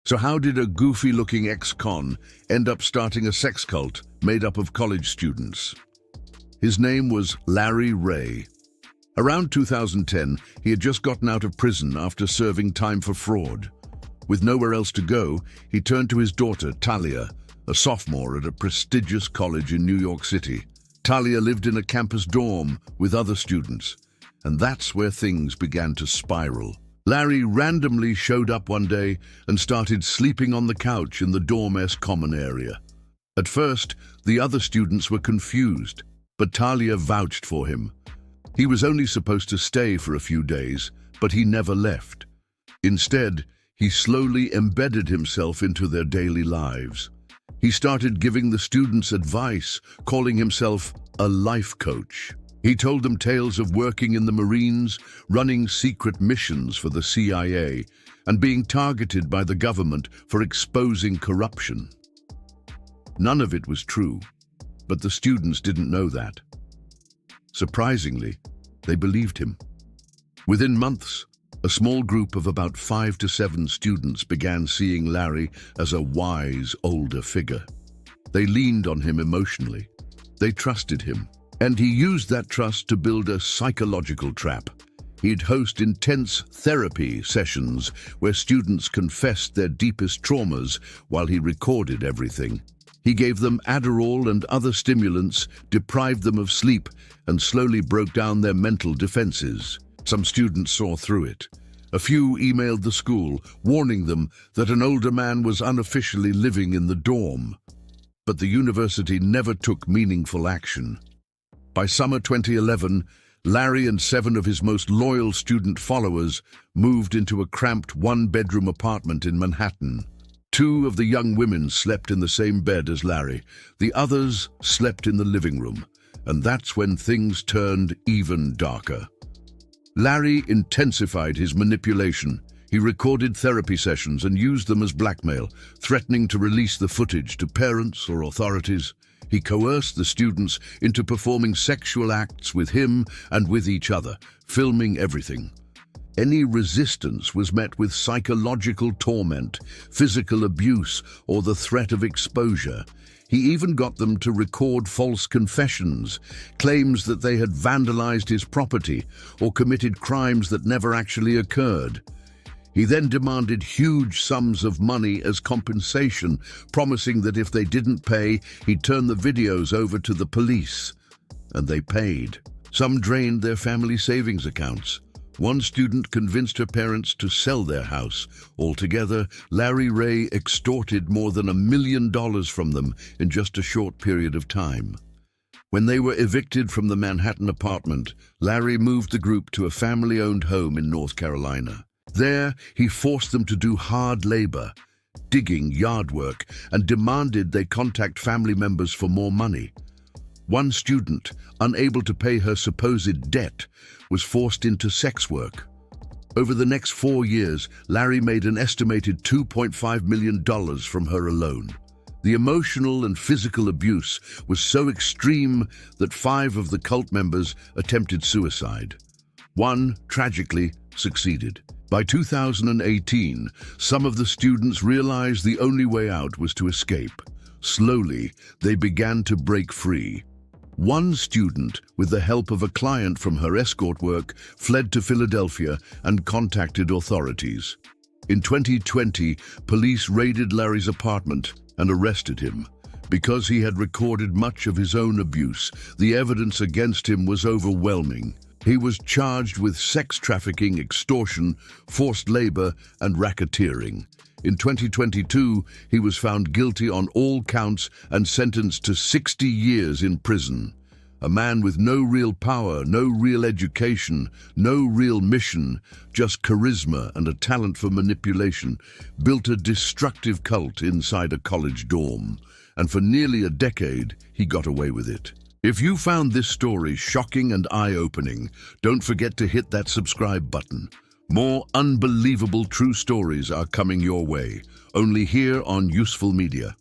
So how did a goofy-looking ex-con end up starting a sex cult made up of college students? His name was Larry Ray. Around 2010, he had just gotten out of prison after serving time for fraud. With nowhere else to go, he turned to his daughter, Talia, a sophomore at a prestigious college in New York City. Talia lived in a campus dorm with other students, and that's where things began to spiral. Larry randomly showed up one day and started sleeping on the couch in the dorm's common area. At first, the other students were confused, but Talia vouched for him. He was only supposed to stay for a few days, but he never left. Instead, he slowly embedded himself into their daily lives. He started giving the students advice, calling himself a life coach. He told them tales of working in the Marines, running secret missions for the CIA, and being targeted by the government for exposing corruption. None of it was true, but the students didn't know that. Surprisingly, they believed him. Within months, a small group of about 5 to 7 students began seeing Larry as a wise, older figure. They leaned on him emotionally. They trusted him. And he used that trust to build a psychological trap. He'd host intense therapy sessions where students confessed their deepest traumas while he recorded everything. He gave them Adderall and other stimulants, deprived them of sleep, and slowly broke down their mental defenses. Some students saw through it. A few emailed the school, warning them that an older man was unofficially living in the dorm. But the university never took meaningful action. By summer 2011, Larry and 7 of his most loyal student followers moved into a cramped one-bedroom apartment in Manhattan. 2 of the young women slept in the same bed as Larry. The others slept in the living room, and that's when things turned even darker. Larry intensified his manipulation. He recorded therapy sessions and used them as blackmail, threatening to release the footage to parents or authorities. He coerced the students into performing sexual acts with him and with each other, filming everything. Any resistance was met with psychological torment, physical abuse, or the threat of exposure. He even got them to record false confessions, claims that they had vandalized his property or committed crimes that never actually occurred. He then demanded huge sums of money as compensation, promising that if they didn't pay, he'd turn the videos over to the police. And they paid. Some drained their family savings accounts. One student convinced her parents to sell their house. Altogether, Larry Ray extorted more than $1 million from them in just a short period of time. When they were evicted from the Manhattan apartment, Larry moved the group to a family-owned home in North Carolina. There, he forced them to do hard labor, digging, yard work, and demanded they contact family members for more money. One student, unable to pay her supposed debt, was forced into sex work. Over the next 4 years, Larry made an estimated $2.5 million from her alone. The emotional and physical abuse was so extreme that 5 of the cult members attempted suicide. One, tragically, succeeded. By 2018, some of the students realized the only way out was to escape. Slowly, they began to break free. One student, with the help of a client from her escort work, fled to Philadelphia and contacted authorities. In 2020, police raided Larry's apartment and arrested him. Because he had recorded much of his own abuse, the evidence against him was overwhelming. He was charged with sex trafficking, extortion, forced labor, and racketeering. In 2022, he was found guilty on all counts and sentenced to 60 years in prison. A man with no real power, no real education, no real mission, just charisma and a talent for manipulation, built a destructive cult inside a college dorm. And for nearly a decade, he got away with it. If you found this story shocking and eye-opening, don't forget to hit that subscribe button. More unbelievable true stories are coming your way, only here on Yusful Media.